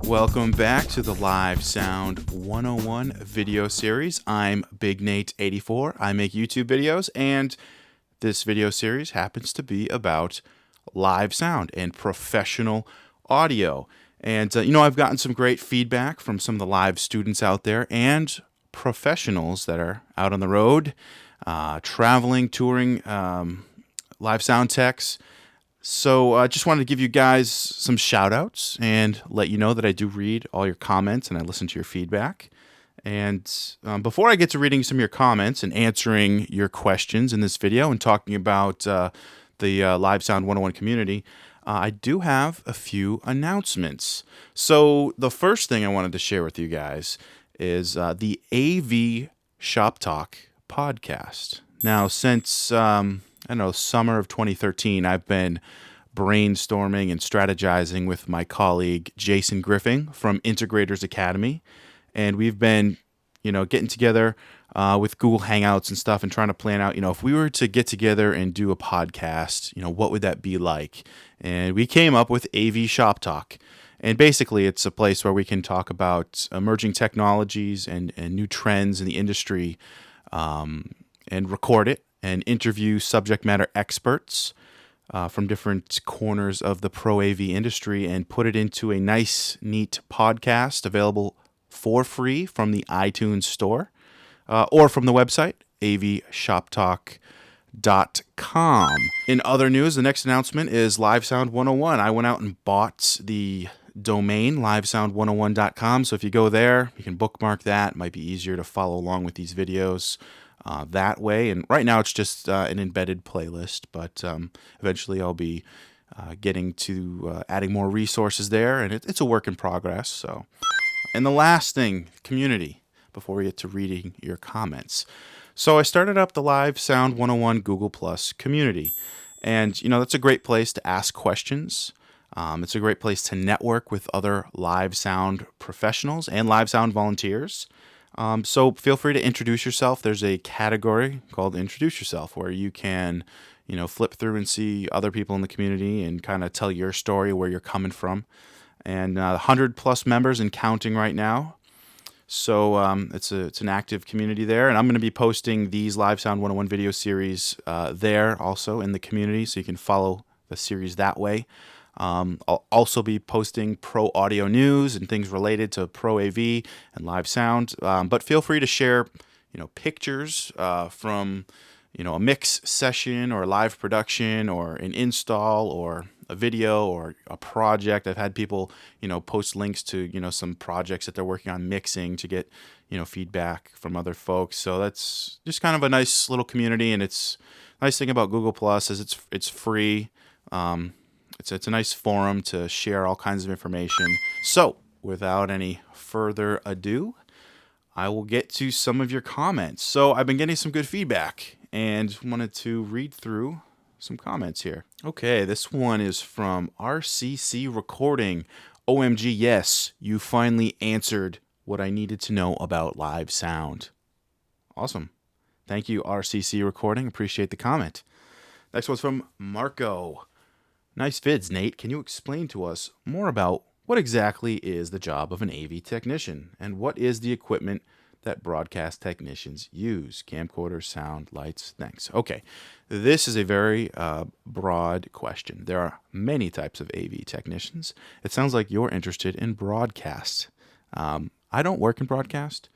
Welcome back to the Live Sound 101 video series. I'm Big Nate 84. I make YouTube videos, and this video series happens to be about live sound and professional audio. And, I've gotten some great feedback from some of the live students out there and professionals that are out on the road, traveling, touring, live sound techs. So I just wanted to give you guys some shout outs and let you know that I do read all your comments and I listen to your feedback. And before I get to reading some of your comments and answering your questions in this video and talking about the Live Sound 101 community, I do have a few announcements. So the first thing I wanted to share with you guys is the AV Shop Talk podcast. Now, since summer of 2013, I've been brainstorming and strategizing with my colleague Jason Griffin from Integrators Academy, and we've been, getting together with Google Hangouts and stuff and trying to plan out, if we were to get together and do a podcast, what would that be like? And we came up with AV Shop Talk. And basically, it's a place where we can talk about emerging technologies and new trends in the industry, and record it and interview subject matter experts from different corners of the pro AV industry and put it into a nice, neat podcast available for free from the iTunes store or from the website, avshoptalk.com. In other news, the next announcement is LiveSound 101. I went out and bought the domain, livesound101.com. So if you go there, you can bookmark that. It might be easier to follow along with these videos that way. And right now it's just an embedded playlist, but eventually I'll be getting to adding more resources there, and it's a work in progress. So, and the last thing, community, before we get to reading your comments. So I started up the Live Sound 101 Google Plus community, and that's a great place to ask questions. It's a great place to network with other live sound professionals and live sound volunteers. So feel free to introduce yourself. There's a category called Introduce Yourself where you can, flip through and see other people in the community and kind of tell your story, where you're coming from. And 100 plus members and counting right now. So it's an active community there. And I'm going to be posting these Live Sound 101 video series there also in the community, so you can follow the series that way. I'll also be posting pro audio news and things related to pro AV and live sound. But feel free to share, pictures from, a mix session or a live production or an install or a video or a project. I've had people, post links to, some projects that they're working on mixing to get, feedback from other folks. So that's just kind of a nice little community. And it's nice thing about Google Plus is it's free. It's a nice forum to share all kinds of information. So, without any further ado, I will get to some of your comments. So, I've been getting some good feedback and wanted to read through some comments here. Okay, this one is from RCC Recording. OMG, yes, you finally answered what I needed to know about live sound. Awesome. Thank you, RCC Recording. Appreciate the comment. Next one's from Marco. Nice vids, Nate. Can you explain to us more about what exactly is the job of an AV technician and what is the equipment that broadcast technicians use? Camcorders, sound, lights, thanks. Okay, this is a very broad question. There are many types of AV technicians. It sounds like you're interested in broadcast. I don't work in broadcast.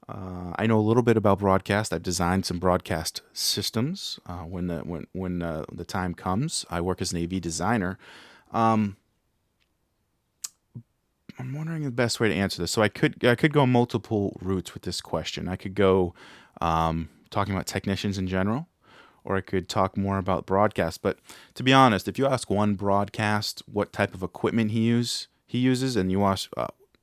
I know a little bit about broadcast. I've designed some broadcast systems when the time comes. I work as an AV designer. I'm wondering the best way to answer this. So I could go multiple routes with this question. I could go talking about technicians in general, or I could talk more about broadcast. But to be honest, if you ask one broadcast what type of equipment he uses, and you ask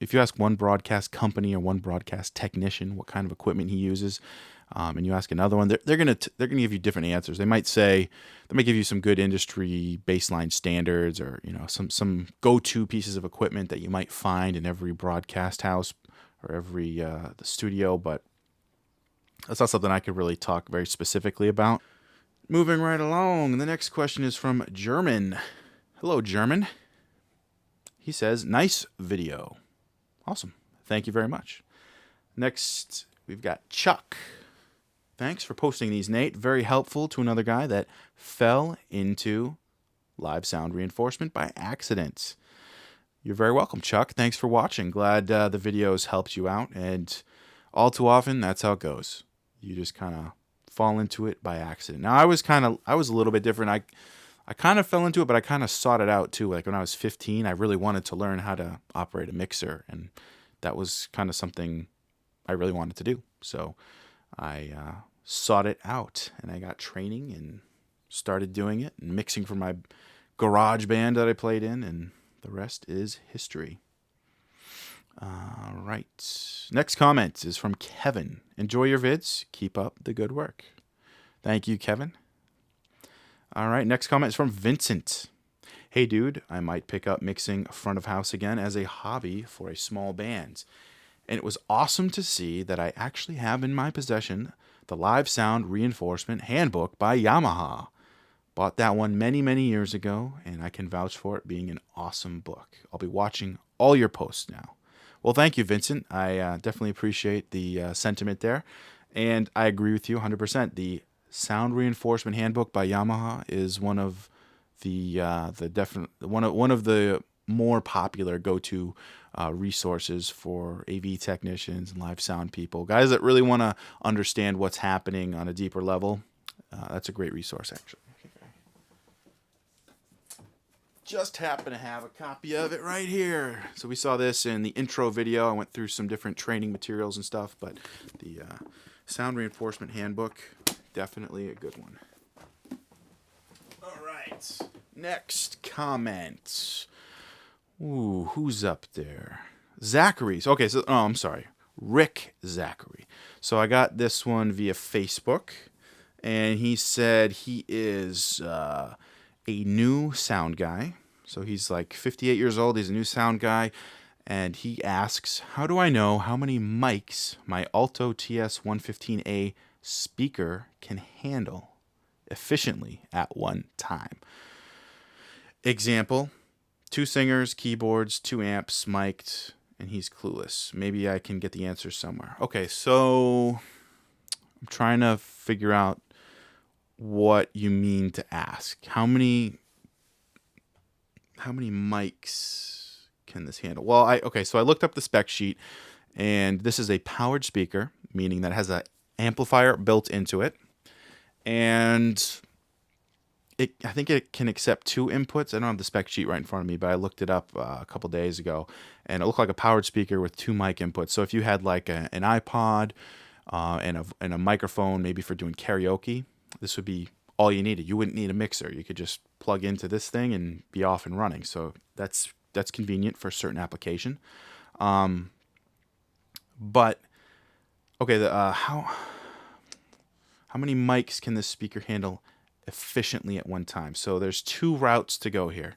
if you ask one broadcast company or one broadcast technician what kind of equipment he uses, and you ask another one, they're gonna give you different answers. They might give you some good industry baseline standards, or some go-to pieces of equipment that you might find in every broadcast house or every the studio. But that's not something I could really talk very specifically about. Moving right along, the next question is from German. Hello, German. He says, nice video. Awesome. Thank you very much. Next, we've got Chuck. Thanks for posting these, Nate. Very helpful to another guy that fell into live sound reinforcement by accident. You're very welcome, Chuck. Thanks for watching. Glad the videos helped you out. And all too often, that's how it goes. You just kind of fall into it by accident. Now, I was a little bit different. I kind of fell into it, but I kind of sought it out too. Like when I was 15, I really wanted to learn how to operate a mixer, and that was kind of something I really wanted to do. So I sought it out, and I got training and started doing it and mixing for my garage band that I played in, and the rest is history. All right. Next comment is from Kevin. Enjoy your vids. Keep up the good work. Thank you, Kevin. All right. Next comment is from Vincent. Hey, dude, I might pick up mixing front of house again as a hobby for a small band. And it was awesome to see that I actually have in my possession the Live Sound Reinforcement Handbook by Yamaha. Bought that one many, many years ago, and I can vouch for it being an awesome book. I'll be watching all your posts now. Well, thank you, Vincent. I definitely appreciate the sentiment there, and I agree with you 100%. The Sound Reinforcement Handbook by Yamaha is one of the one of the more popular go-to resources for AV technicians and live sound people, guys that really want to understand what's happening on a deeper level. That's a great resource, actually. Just happen to have a copy of it right here. So we saw this in the intro video. I went through some different training materials and stuff, but the Sound Reinforcement Handbook, definitely a good one. All right. Next comment. Ooh, who's up there? Zachary's. Okay, so, I'm sorry. Rick Zachary. So I got this one via Facebook, and he said he is a new sound guy. So he's like 58 years old. He's a new sound guy. And he asks, how do I know how many mics my Alto TS-115A speaker can handle efficiently at one time? Example, 2 singers, keyboards, 2 amps, mic'd, and he's clueless. Maybe I can get the answer somewhere. Okay, so I'm trying to figure out what you mean to ask. How many mics can this handle? Well, so I looked up the spec sheet, and this is a powered speaker, meaning that it has an amplifier built into it, and I think it can accept 2 inputs. I don't have the spec sheet right in front of me, but I looked it up a couple days ago, and it looked like a powered speaker with 2 mic inputs. So if you had like an iPod and a microphone, maybe for doing karaoke, this would be all you needed. You wouldn't need a mixer. You could just plug into this thing and be off and running. So that's convenient for a certain application. But okay, how many mics can this speaker handle efficiently at one time? So there's 2 routes to go here.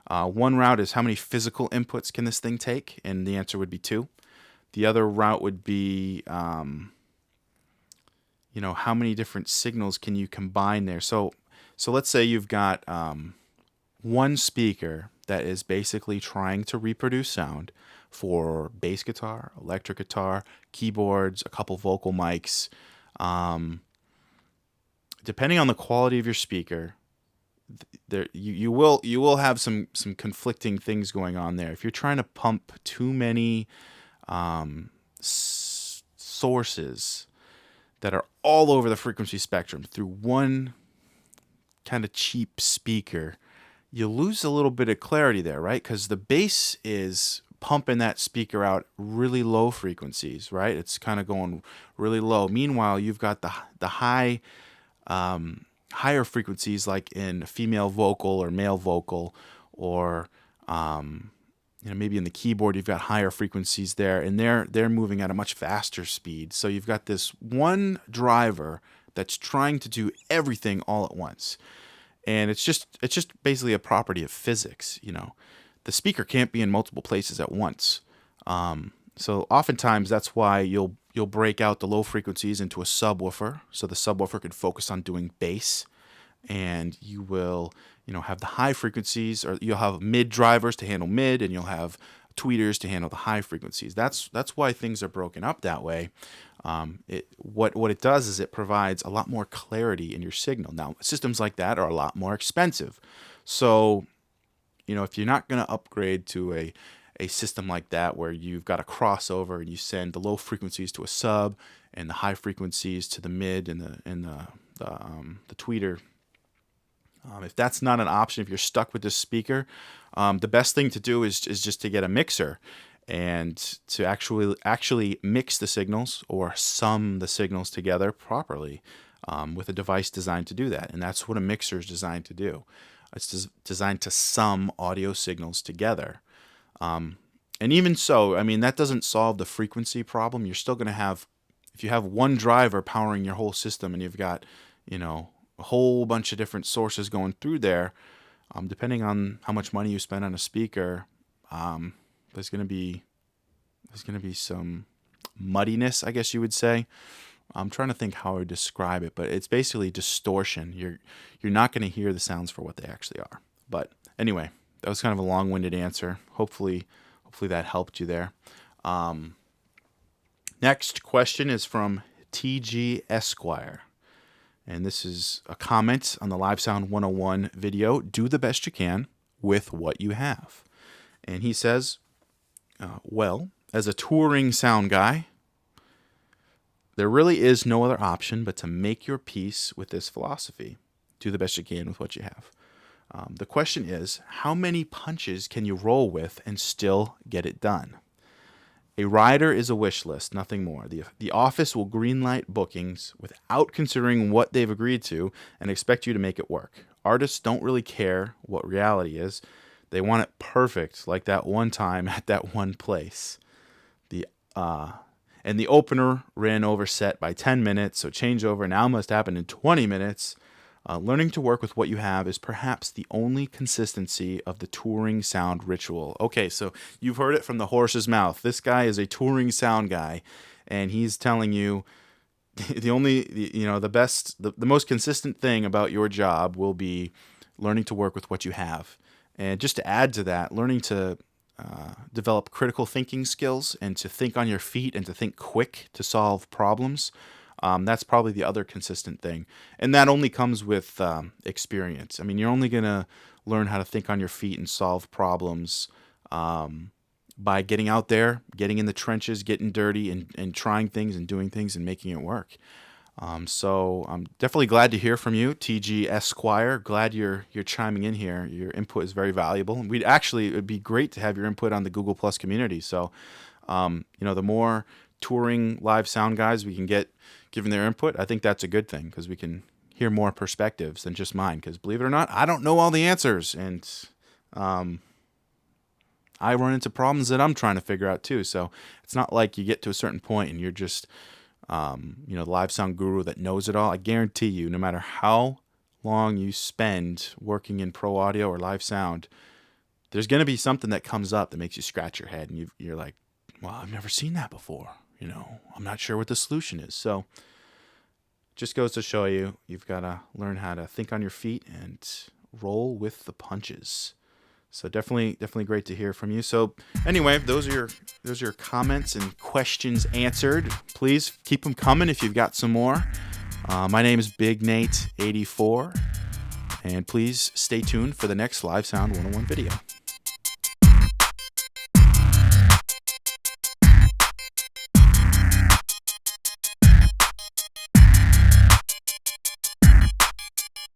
One route is how many physical inputs can this thing take, and the answer would be 2. The other route would be how many different signals can you combine there? So let's say you've got one speaker that is basically trying to reproduce sound for bass guitar, electric guitar, keyboards, a couple vocal mics. Depending on the quality of your speaker, you will have some conflicting things going on there. If you're trying to pump too many sources that are all over the frequency spectrum through one kind of cheap speaker, you lose a little bit of clarity there, right? Because the bass is pumping that speaker out really low frequencies, right? It's kind of going really low. Meanwhile, you've got the high, higher frequencies, like in female vocal or male vocal, or maybe in the keyboard you've got higher frequencies there, and they're moving at a much faster speed. So you've got this one driver that's trying to do everything all at once, and it's just basically a property of physics. The speaker can't be in multiple places at once. So oftentimes that's why you'll break out the low frequencies into a subwoofer, so the subwoofer could focus on doing bass, and you will, have the high frequencies, or you'll have mid drivers to handle mid, and you'll have tweeters to handle the high frequencies. That's why things are broken up that way. What it does is it provides a lot more clarity in your signal. Now, systems like that are a lot more expensive. So, if you're not going to upgrade to a system like that where you've got a crossover and you send the low frequencies to a sub and the high frequencies to the mid and the tweeter, if that's not an option, if you're stuck with this speaker, the best thing to do is just to get a mixer and to actually mix the signals or sum the signals together properly with a device designed to do that. And that's what a mixer is designed to do. It's designed to sum audio signals together. And even so, that doesn't solve the frequency problem. You're still going to have, if you have one driver powering your whole system and you've got, a whole bunch of different sources going through there, depending on how much money you spend on a speaker, there's going to be some muddiness, I guess you would say. I'm trying to think how I would describe it, but it's basically distortion. You're not going to hear the sounds for what they actually are. But anyway, that was kind of a long-winded answer. Hopefully that helped you there. Next question is from TG Esquire. And this is a comment on the Live Sound 101 video. Do the best you can with what you have. And he says, well, as a touring sound guy, there really is no other option but to make your peace with this philosophy. Do the best you can with what you have. The question is, how many punches can you roll with and still get it done? A rider is a wish list, nothing more. The office will greenlight bookings without considering what they've agreed to and expect you to make it work. Artists don't really care what reality is. They want it perfect, like that one time at that one place. And the opener ran over set by 10 minutes, so changeover now must happen in 20 minutes. Learning to work with what you have is perhaps the only consistency of the touring sound ritual. Okay, so you've heard it from the horse's mouth. This guy is a touring sound guy, and he's telling you the most consistent thing about your job will be learning to work with what you have. And just to add to that, learning to develop critical thinking skills and to think on your feet and to think quick to solve problems. That's probably the other consistent thing. And that only comes with experience. You're only going to learn how to think on your feet and solve problems by getting out there, getting in the trenches, getting dirty, and trying things and doing things and making it work. So I'm definitely glad to hear from you, TG Esquire. Glad you're chiming in here. Your input is very valuable. And it'd be great to have your input on the Google Plus community. So, the more touring live sound guys we can get giving their input, I think that's a good thing because we can hear more perspectives than just mine. Because believe it or not, I don't know all the answers, and I run into problems that I'm trying to figure out too. So it's not like you get to a certain point and you're just the live sound guru that knows it all. I guarantee you, no matter how long you spend working in pro audio or live sound, there's going to be something that comes up that makes you scratch your head, and you're like, well, I've never seen that before. I'm not sure what the solution is. So just goes to show you've got to learn how to think on your feet and roll with the punches. So definitely great to hear from you. So anyway, those are your comments and questions answered. Please keep them coming if you've got some more. My name is Big Nate 84, and please stay tuned for the next Live Sound 101 video.